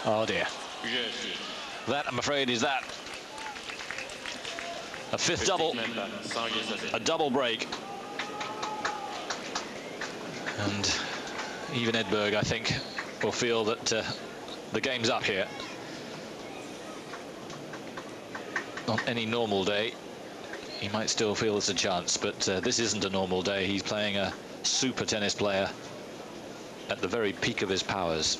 Oh dear. That, I'm afraid, is that. A fifth double. A double break. And even Edberg, I think, will feel that the game's up here. On any normal day, he might still feel there's a chance, but this isn't a normal day. He's playing a super tennis player at the very peak of his powers.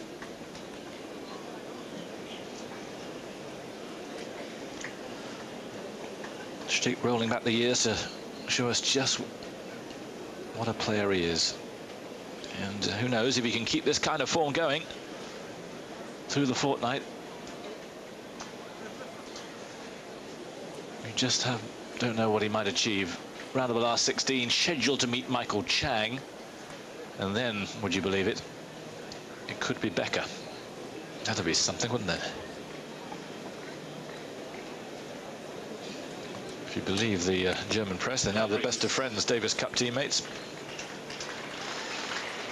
Stich rolling back the years to show us just what a player he is. And who knows if he can keep this kind of form going through the fortnight. We just don't know what he might achieve. Round of the last 16, scheduled to meet Michael Chang. And then, would you believe it, it could be Becker. That'd be something, wouldn't it? If you believe the German press, they're now the best of friends, Davis Cup teammates.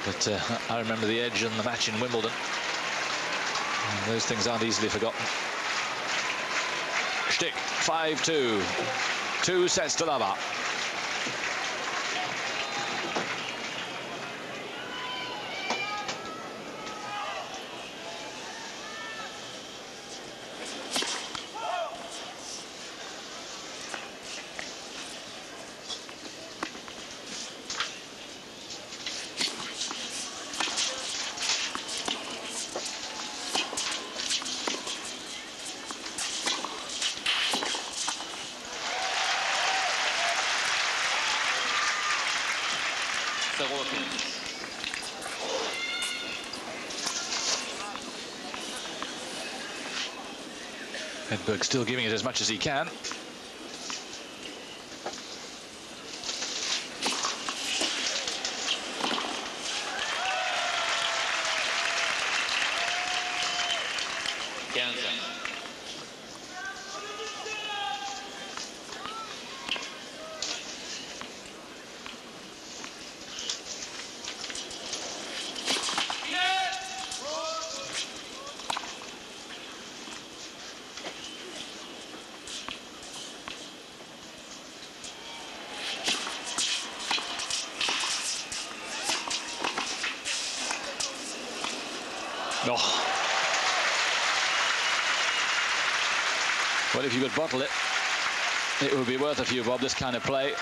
But I remember the edge and the match in Wimbledon. And those things aren't easily forgotten. Stich, 5-2. 2 sets to love. Edberg still giving it as much as he can. Oh. Well, if you could bottle it, it would be worth a few bob, this kind of play.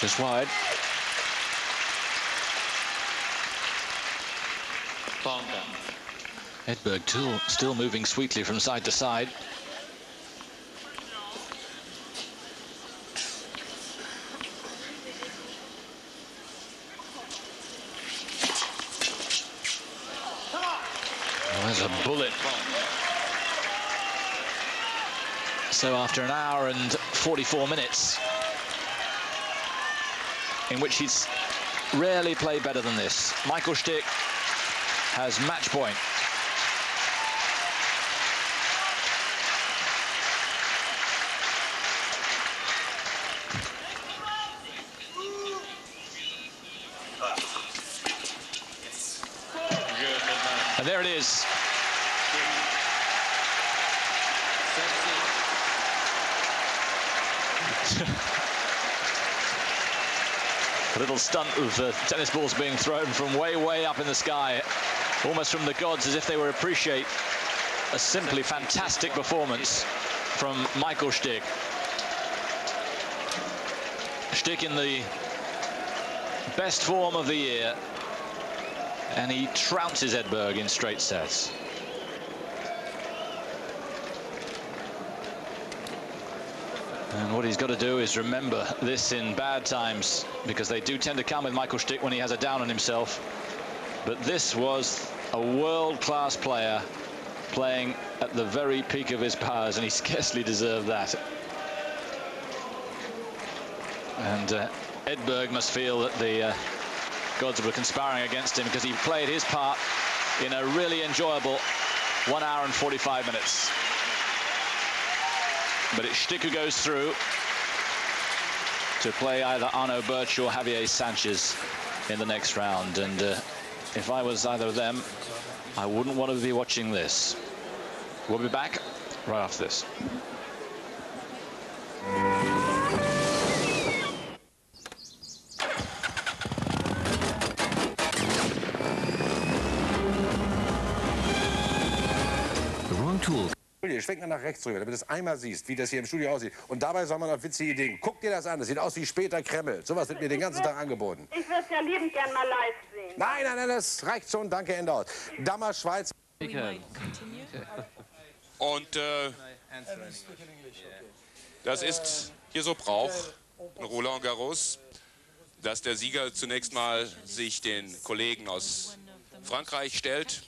Just wide. Edberg still moving sweetly from side to side. Oh, there's a bullet. So after an hour and 44 minutes, in which he's rarely played better than this, Michael Stich has match point. And there it is. A little stunt of tennis balls being thrown from way, way up in the sky, almost from the gods, as if they would appreciate a simply fantastic performance from Michael Stich. Stich in the best form of the year, and he trounces Edberg in straight sets. And what he's got to do is remember this in bad times, because they do tend to come with Michael Stich when he has a down on himself. But this was a world-class player playing at the very peak of his powers, and he scarcely deserved that. And Edberg must feel that the gods were conspiring against him, because he played his part in a really enjoyable 1 hour and 45 minutes. But it's Stich who goes through to play either Arno Birch or Javier Sanchez in the next round. And if I was either of them, I wouldn't want to be watching this. We'll be back right after this. The wrong tool. Schwenk mal nach rechts rüber, damit du es einmal siehst, wie das hier im Studio aussieht. Und dabei soll man noch witzige Ideen. Guck dir das an, das sieht aus wie später Kreml. Sowas wird mir den ganzen Tag angeboten. Ich würde es ja liebend gern mal live sehen. Nein, nein, nein, das reicht schon. Danke, Ende aus. Dammer, Schweiz. Und das ist hier so Brauch in Roland Garros, dass der Sieger zunächst mal sich den Kollegen aus Frankreich stellt.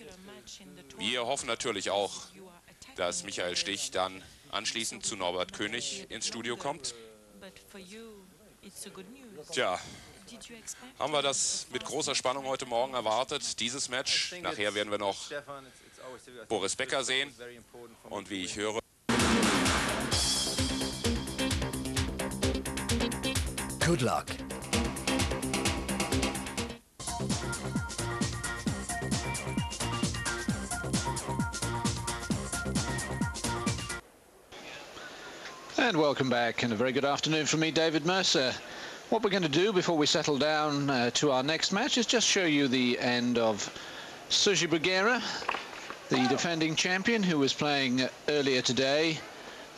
Wir hoffen natürlich auch, dass Michael Stich dann anschließend zu Norbert König ins Studio kommt. Tja, haben wir das mit großer Spannung heute Morgen erwartet, dieses Match. Nachher werden wir noch Boris Becker sehen. Und wie ich höre... Good luck. And welcome back, and a very good afternoon from me, David Mercer. What we're going to do before we settle down to our next match is just show you the end of Sergi Bruguera, the defending champion, who was playing earlier today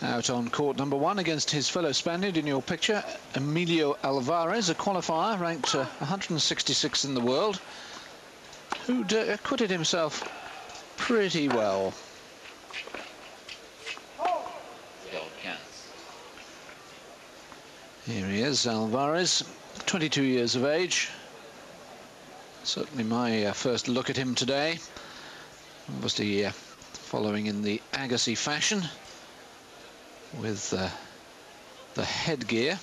out on court number 1 against his fellow Spaniard in your picture, Emilio Alvarez, a qualifier ranked 166 in the world, who'd acquitted himself pretty well. Here he is, Alvarez, 22 years of age. Certainly my first look at him today. Obviously following in the Agassi fashion with the headgear.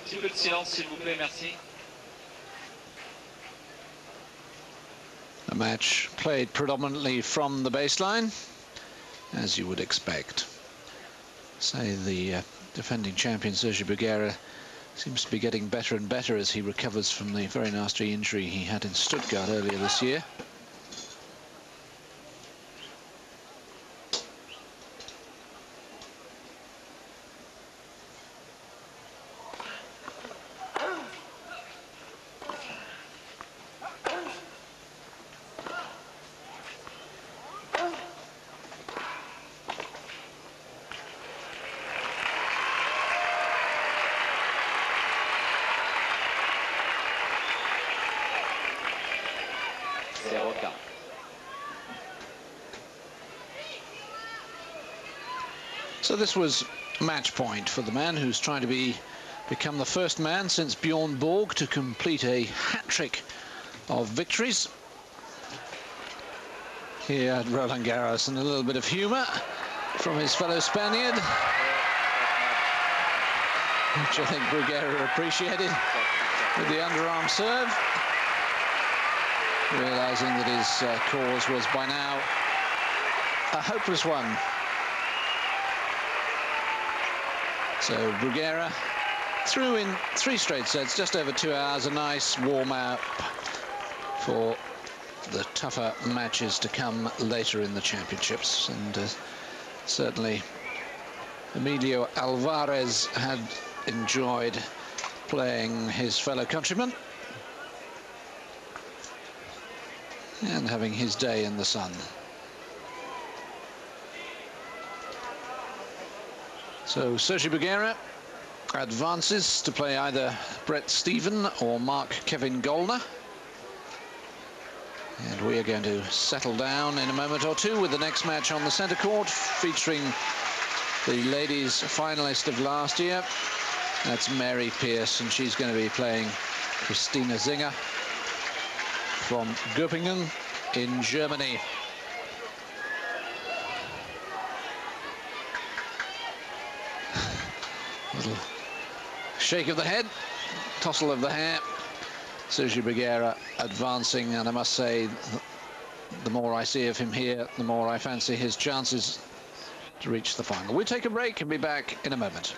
Petit peu de silence, s'il vous plaît, merci. A match played predominantly from the baseline, as you would expect. Say the defending champion Sergi Bruguera seems to be getting better and better as he recovers from the very nasty injury he had in Stuttgart earlier this year. So this was match point for the man who's trying to become the first man since Bjorn Borg to complete a hat-trick of victories here at Roland Garros, and a little bit of humour from his fellow Spaniard, which I think Bruguera appreciated with the underarm serve, realising that his cause was by now a hopeless one. So Bruguera threw in 3 straight sets, just over 2 hours, a nice warm-up for the tougher matches to come later in the championships. And certainly Emilio Alvarez had enjoyed playing his fellow countryman. and having his day in the sun. So Sergi Bruguera advances to play either Brett Stephen or Mark Kevin Goldner. And we are going to settle down in a moment or two with the next match on the centre court, featuring the ladies finalist of last year. That's Mary Pierce, and she's going to be playing Christina Zinger from Göppingen in Germany. Little shake of the head, tousle of the hair. Sergi Bruguera advancing, and I must say, the more I see of him here, the more I fancy his chances to reach the final. We'll take a break and be back in a moment.